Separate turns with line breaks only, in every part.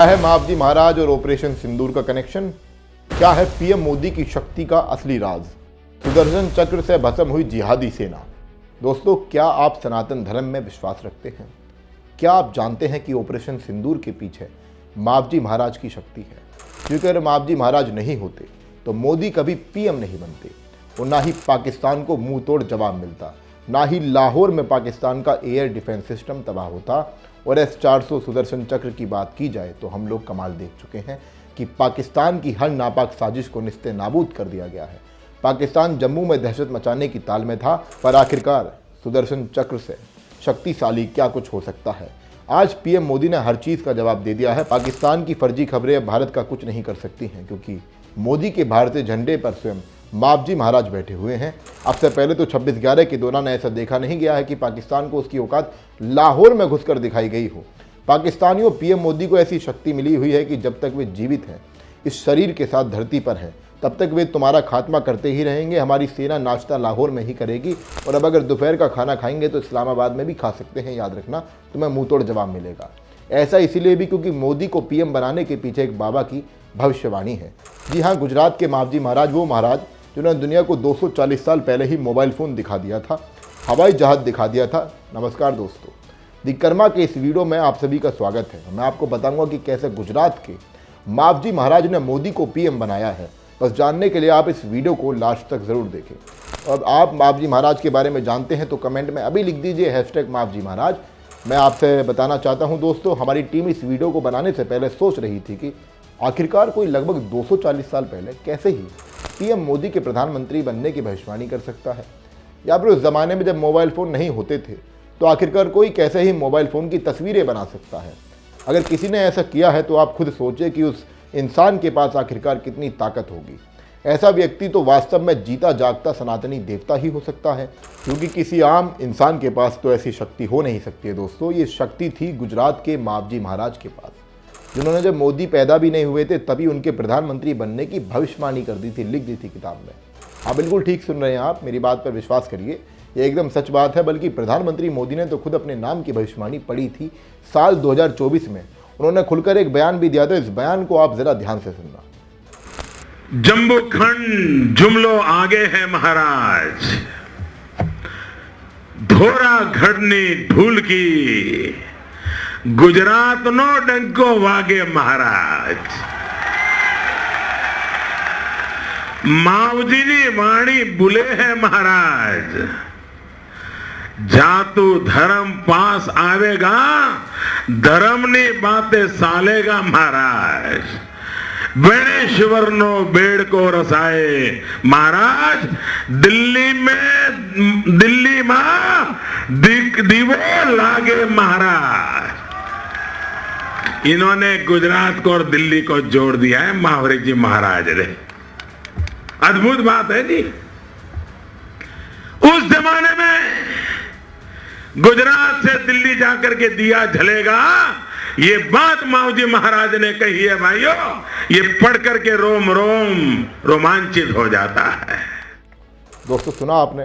है मावजी महाराज और ऑपरेशन सिंदूर का कनेक्शन? क्या है पीएम मोदी की शक्ति का असली राज? सुदर्शन चक्र से भस्म हुई जिहादी सेना। दोस्तों, क्या आप सनातन धर्म में विश्वास रखते हैं? क्या आप जानते हैं कि ऑपरेशन सिंदूर के पीछे मावजी महाराज की शक्ति है? क्योंकि अगर मावजी महाराज नहीं होते तो मोदी कभी पीएम नहीं बनते और ना ही पाकिस्तान को मुंह तोड़ जवाब मिलता, ना ही लाहौर में पाकिस्तान का एयर डिफेंस सिस्टम तबाह होता। और S-400 सुदर्शन चक्र की बात की जाए तो हम लोग कमाल देख चुके हैं कि पाकिस्तान की हर नापाक साजिश को निस्ते नाबूद कर दिया गया है। पाकिस्तान जम्मू में दहशत मचाने की ताल में था, पर आखिरकार सुदर्शन चक्र से शक्तिशाली क्या कुछ हो सकता है। आज पीएम मोदी ने हर चीज़ का जवाब दे दिया है। पाकिस्तान की फर्जी खबरें अब भारत का कुछ नहीं कर सकती हैं, क्योंकि मोदी के भारतीय झंडे पर स्वयं मावजी महाराज बैठे हुए हैं। अब से पहले तो 26/11 के दौरान ऐसा देखा नहीं गया है कि पाकिस्तान को उसकी औकात लाहौर में घुसकर दिखाई गई हो। पाकिस्तानियों, पीएम मोदी को ऐसी शक्ति मिली हुई है कि जब तक वे जीवित हैं, इस शरीर के साथ धरती पर हैं, तब तक वे तुम्हारा खात्मा करते ही रहेंगे। हमारी सेना नाश्ता लाहौर में ही करेगी और अब अगर दोपहर का खाना खाएंगे तो इस्लामाबाद में भी खा सकते हैं। याद रखना, तुम्हें मुंह तोड़ जवाब मिलेगा। ऐसा इसीलिए भी क्योंकि मोदी को पीएम बनाने के पीछे एक बाबा की भविष्यवाणी है। जी हाँ, गुजरात के मावजी महाराज, वो महाराज जिन्होंने दुनिया को 240 साल पहले ही मोबाइल फ़ोन दिखा दिया था, हवाई जहाज़ दिखा दिया था। नमस्कार दोस्तों, दिकर्मा के इस वीडियो में आप सभी का स्वागत है। मैं आपको बताऊंगा कि कैसे गुजरात के मावजी महाराज ने मोदी को पीएम बनाया है। बस जानने के लिए आप इस वीडियो को लास्ट तक ज़रूर देखें। और आप मावजी महाराज के बारे में जानते हैं तो कमेंट में अभी लिख दीजिए #मावजी महाराज। मैं आपसे बताना चाहता हूं दोस्तों, हमारी टीम इस वीडियो को बनाने से पहले सोच रही थी कि आखिरकार कोई लगभग 240 साल पहले कैसे ही पीएम मोदी के प्रधानमंत्री बनने की भविष्यवाणी कर सकता है, या फिर उस ज़माने में जब मोबाइल फ़ोन नहीं होते थे तो आखिरकार कोई कैसे ही मोबाइल फ़ोन की तस्वीरें बना सकता है। अगर किसी ने ऐसा किया है तो आप खुद सोचें कि उस इंसान के पास आखिरकार कितनी ताकत होगी। ऐसा व्यक्ति तो वास्तव में जीता जागता सनातनी देवता ही हो सकता है, क्योंकि किसी आम इंसान के पास तो ऐसी शक्ति हो नहीं सकती है। दोस्तों, ये शक्ति थी गुजरात के मावजी महाराज के पास, जिन्होंने जब मोदी पैदा भी नहीं हुए थे तभी उनके प्रधानमंत्री बनने की भविष्यवाणी कर दी थी, लिख दी थी किताब में। हाँ, बिल्कुल ठीक सुन रहे हैं आप, मेरी बात पर विश्वास करिए, ये एकदम सच बात है। बल्कि प्रधानमंत्री मोदी ने तो खुद अपने नाम की भविष्यवाणी पढ़ी थी साल 2024 में। उन्होंने खुलकर एक बयान भी दिया था। इस बयान को आप जरा ध्यान से सुनना।
जम्बू खंड जुमलो आगे है महाराज, धोरा घड़नी ढूल की, गुजरात नो डंको वागे महाराज। मावजी नी वाणी बुले है महाराज, जातु धर्म पास आवेगा, धर्म ने बातें सालेगा महाराज। बेणेश्वर नो बेड़ को रसाए महाराज, दिल्ली में दीवो लागे महाराज। इन्होंने गुजरात को और दिल्ली को जोड़ दिया है मावरी जी महाराज ने। अद्भुत बात है जी। उस जमाने में गुजरात से दिल्ली जाकर के दिया जलेगा, ये बात मावजी महाराज ने कही है भाइयों। ये पढ़ करके रोम रोम रोमांचित हो जाता है।
दोस्तों, सुना आपने,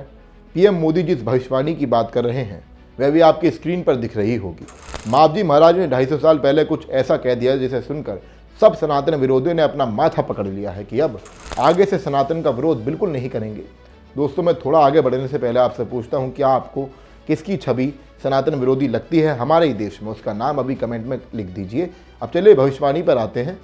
पीएम मोदी जिस भविष्यवाणी की बात कर रहे हैं वह भी आपकी स्क्रीन पर दिख रही होगी। मावजी महाराज ने 250 साल पहले कुछ ऐसा कह दिया जिसे सुनकर सब सनातन विरोधियों ने अपना माथा पकड़ लिया है कि अब आगे से सनातन का विरोध बिल्कुल नहीं करेंगे। दोस्तों, मैं थोड़ा आगे बढ़ने से पहले आपसे पूछता हूँ, क्या आपको किसकी छवि सनातन विरोधी लगती है हमारे ही देश में? उसका नाम अभी कमेंट में लिख दीजिए। अब चलिए भविष्यवाणी पर आते हैं।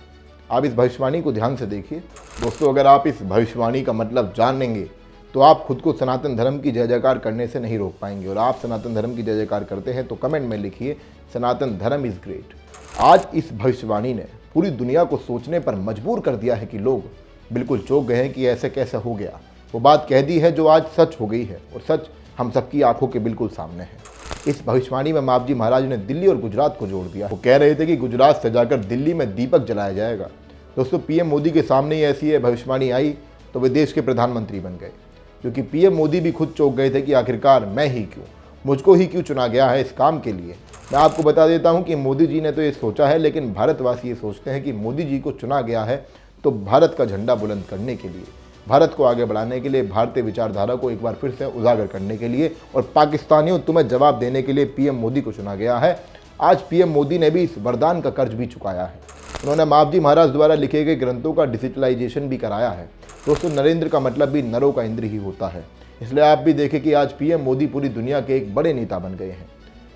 आप इस भविष्यवाणी को ध्यान से देखिए। दोस्तों, अगर आप इस भविष्यवाणी का मतलब जान लेंगे तो आप खुद को सनातन धर्म की जय जयकार करने से नहीं रोक पाएंगे। और आप सनातन धर्म की जय जयकार करते हैं तो कमेंट में लिखिए सनातन धर्म इज़ ग्रेट। आज इस भविष्यवाणी ने पूरी दुनिया को सोचने पर मजबूर कर दिया है कि लोग बिल्कुल चौंक गए हैं कि ऐसे कैसे हो गया। वो बात कह दी है जो आज सच हो गई है, और सच हम सबकी आंखों के बिल्कुल सामने है। इस भविष्यवाणी में मावजी महाराज ने दिल्ली और गुजरात को जोड़ दिया। वो कह रहे थे कि गुजरात से जाकर दिल्ली में दीपक जलाया जाएगा। दोस्तों, पीएम मोदी के सामने ही ऐसी भविष्यवाणी आई तो वे देश के प्रधानमंत्री बन गए, क्योंकि पीएम मोदी भी खुद चौंक गए थे कि आखिरकार मैं ही क्यों, मुझको ही क्यों चुना गया है इस काम के लिए। मैं आपको बता देता हूं कि मोदी जी ने तो ये सोचा है, लेकिन भारतवासी ये सोचते हैं कि मोदी जी को चुना गया है तो भारत का झंडा बुलंद करने के लिए, भारत को आगे बढ़ाने के लिए, भारतीय विचारधारा को एक बार फिर से उजागर करने के लिए और पाकिस्तानियों तुम्हें जवाब देने के लिए पीएम मोदी को चुना गया है। आज पीएम मोदी ने भी इस वरदान का कर्ज भी चुकाया है। उन्होंने मावजी महाराज द्वारा लिखे गए ग्रंथों का डिजिटलाइजेशन भी कराया है। दोस्तों, नरेंद्र का मतलब भी नरों का इंद्र ही होता है, इसलिए आप भी देखें कि आज पीएम मोदी पूरी दुनिया के एक बड़े नेता बन गए हैं।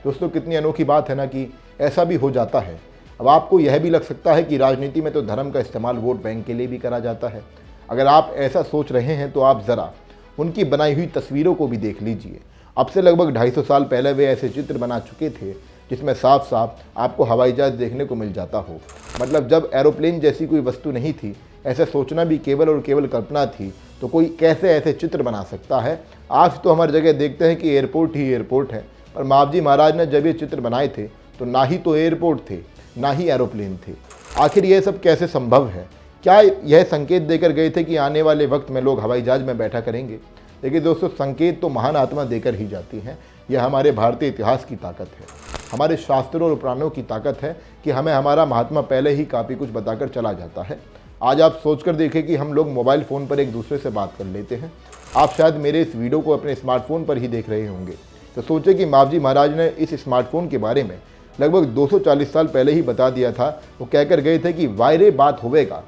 दोस्तों, कितनी अनोखी बात है ना कि ऐसा भी हो जाता है। अब आपको यह भी लग सकता है कि राजनीति में तो धर्म का इस्तेमाल वोट बैंक के लिए भी करा जाता है। अगर आप ऐसा सोच रहे हैं तो आप ज़रा उनकी बनाई हुई तस्वीरों को भी देख लीजिए। अब से लगभग 250 साल पहले वे ऐसे चित्र बना चुके थे जिसमें साफ साफ आपको हवाई जहाज देखने को मिल जाता हो। मतलब जब एरोप्लेन जैसी कोई वस्तु नहीं थी, ऐसा सोचना भी केवल और केवल कल्पना थी, तो कोई कैसे ऐसे चित्र बना सकता है। आज तो हमारी जगह देखते हैं कि एयरपोर्ट ही एयरपोर्ट है, और मावजी महाराज ने जब ये चित्र बनाए थे तो ना ही तो एयरपोर्ट थे, ना ही एरोप्लेन थे। आखिर यह सब कैसे संभव है? क्या यह संकेत देकर गए थे कि आने वाले वक्त में लोग हवाई जहाज में बैठा करेंगे? देखिए दोस्तों, संकेत तो महान आत्मा देकर ही जाती हैं। यह हमारे भारतीय इतिहास की ताकत है, हमारे शास्त्रों और पुराणों की ताकत है कि हमें हमारा महात्मा पहले ही काफ़ी कुछ बताकर चला जाता है। आज आप सोचकर देखें कि हम लोग मोबाइल फ़ोन पर एक दूसरे से बात कर लेते हैं। आप शायद मेरे इस वीडियो को अपने स्मार्टफोन पर ही देख रहे होंगे, तो सोचें कि मावजी महाराज ने इस स्मार्टफोन के बारे में लगभग 240 साल पहले ही बता दिया था। वो कहकर गए थे कि वायरे बात होवेगा,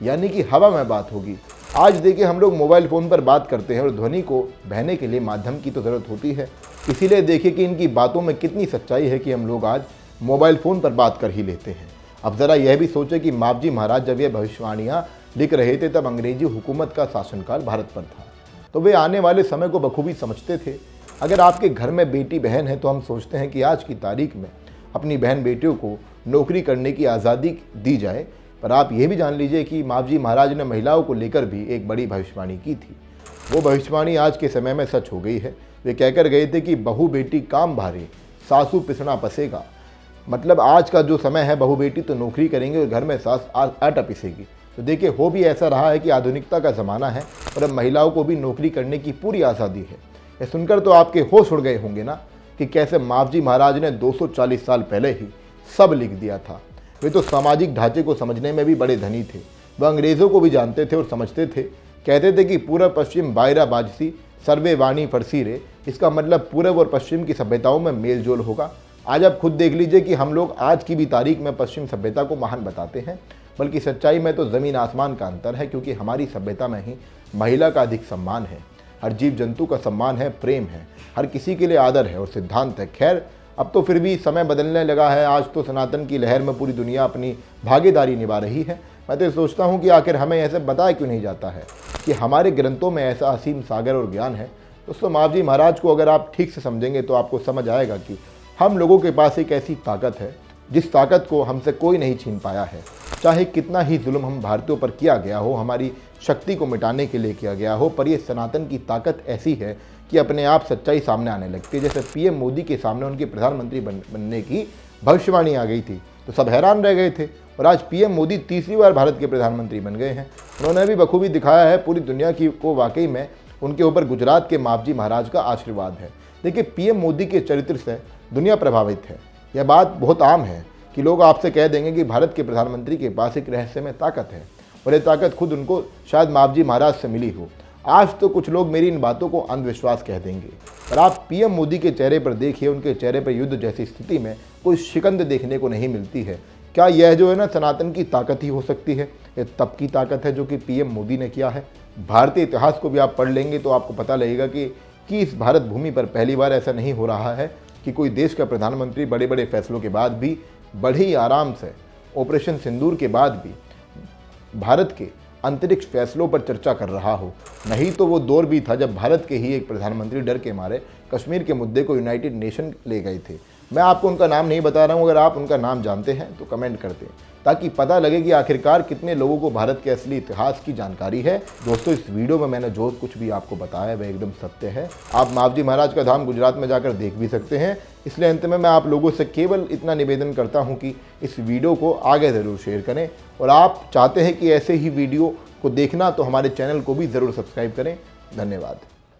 यानी कि हवा में बात होगी। आज देखिए, हम लोग मोबाइल फ़ोन पर बात करते हैं और ध्वनि को बहने के लिए माध्यम की तो ज़रूरत होती है। इसीलिए देखिए कि इनकी बातों में कितनी सच्चाई है कि हम लोग आज मोबाइल फ़ोन पर बात कर ही लेते हैं। अब ज़रा यह भी सोचें कि मावजी महाराज जब ये भविष्यवाणियाँ लिख रहे थे तब अंग्रेजी हुकूमत का शासनकाल भारत पर था, तो वे आने वाले समय को बखूबी समझते थे। अगर आपके घर में बेटी बहन है तो हम सोचते हैं कि आज की तारीख में अपनी बहन बेटियों को नौकरी करने की आज़ादी दी जाए, पर आप ये भी जान लीजिए कि मावजी महाराज ने महिलाओं को लेकर भी एक बड़ी भविष्यवाणी की थी। वो भविष्यवाणी आज के समय में सच हो गई है। वे कहकर गए थे कि बहू बेटी काम भारे, सासू पिसना पसेगा। मतलब आज का जो समय है, बहू बेटी तो नौकरी करेंगे और घर में सास आटा पिसेगी। तो देखिए, हो भी ऐसा रहा है कि आधुनिकता का ज़माना है और अब महिलाओं को भी नौकरी करने की पूरी आज़ादी है। ये सुनकर तो आपके होश उड़ गए होंगे ना कि कैसे मावजी महाराज ने 240 साल पहले ही सब लिख दिया था। वे तो सामाजिक ढांचे को समझने में भी बड़े धनी थे। वह अंग्रेज़ों को भी जानते थे और समझते थे। कहते थे कि पूर्व पश्चिम बायरा बाजसी सर्वे वाणी फरसी रे। इसका मतलब पूर्व और पश्चिम की सभ्यताओं में मेल जोल होगा। आज आप खुद देख लीजिए कि हम लोग आज की भी तारीख में पश्चिम सभ्यता को महान बताते हैं, बल्कि सच्चाई में तो ज़मीन आसमान का अंतर है, क्योंकि हमारी सभ्यता में ही महिला का अधिक सम्मान है, हर जीव जंतु का सम्मान है, प्रेम है, हर किसी के लिए आदर है और सिद्धांत है। खैर, अब तो फिर भी समय बदलने लगा है। आज तो सनातन की लहर में पूरी दुनिया अपनी भागीदारी निभा रही है। मैं तो सोचता हूँ कि आखिर हमें ऐसे बताया क्यों नहीं जाता है कि हमारे ग्रंथों में ऐसा असीम सागर और ज्ञान है। दोस्तों, मावजी महाराज को अगर आप ठीक से समझेंगे तो आपको समझ आएगा कि हम लोगों के पास एक ऐसी ताकत है जिस ताकत को हमसे कोई नहीं छीन पाया है। चाहे कितना ही जुल्म हम भारतीयों पर किया गया हो, हमारी शक्ति को मिटाने के लिए किया गया हो, पर ये सनातन की ताकत ऐसी है कि अपने आप सच्चाई सामने आने लगती है। जैसे पीएम मोदी के सामने उनके प्रधानमंत्री बनने की भविष्यवाणी आ गई थी तो सब हैरान रह गए थे, और आज पीएम मोदी तीसरी बार भारत के प्रधानमंत्री बन गए हैं। उन्होंने भी बखूबी दिखाया है पूरी दुनिया की को वाकई में उनके ऊपर गुजरात के मावजी महाराज का आशीर्वाद है। देखिए, पीएम मोदी के चरित्र से दुनिया प्रभावित है। यह बात बहुत आम है कि लोग आपसे कह देंगे कि भारत के प्रधानमंत्री के पास एक रहस्यमय ताकत है, और यह ताकत खुद उनको शायद मावजी महाराज से मिली हो। आज तो कुछ लोग मेरी इन बातों को अंधविश्वास कह देंगे, पर आप पीएम मोदी के चेहरे पर देखिए, उनके चेहरे पर युद्ध जैसी स्थिति में कोई शिकंद देखने को नहीं मिलती है। क्या यह जो है ना सनातन की ताकत ही हो सकती है? ये तब की ताकत है जो कि पीएम मोदी ने किया है। भारतीय इतिहास को भी आप पढ़ लेंगे तो आपको पता लगेगा कि इस भारत भूमि पर पहली बार ऐसा नहीं हो रहा है कि कोई देश का प्रधानमंत्री बड़े बड़े फैसलों के बाद भी बड़े ही आराम से, ऑपरेशन सिंदूर के बाद भी भारत के अंतरिक्ष फैसलों पर चर्चा कर रहा हो। नहीं तो वो दौर भी था जब भारत के ही एक प्रधानमंत्री डर के मारे कश्मीर के मुद्दे को यूनाइटेड नेशन ले गए थे। मैं आपको उनका नाम नहीं बता रहा हूँ, अगर आप उनका नाम जानते हैं तो कमेंट कर दें, ताकि पता लगे कि आखिरकार कितने लोगों को भारत के असली इतिहास की जानकारी है। दोस्तों, इस वीडियो में मैंने जो कुछ भी आपको बताया वह एकदम सत्य है। आप मावजी महाराज का धाम गुजरात में जाकर देख भी सकते हैं। इसलिए अंत में मैं आप लोगों से केवल इतना निवेदन करता हूं कि इस वीडियो को आगे ज़रूर शेयर करें, और आप चाहते हैं कि ऐसे ही वीडियो को देखना तो हमारे चैनल को भी ज़रूर सब्सक्राइब करें। धन्यवाद।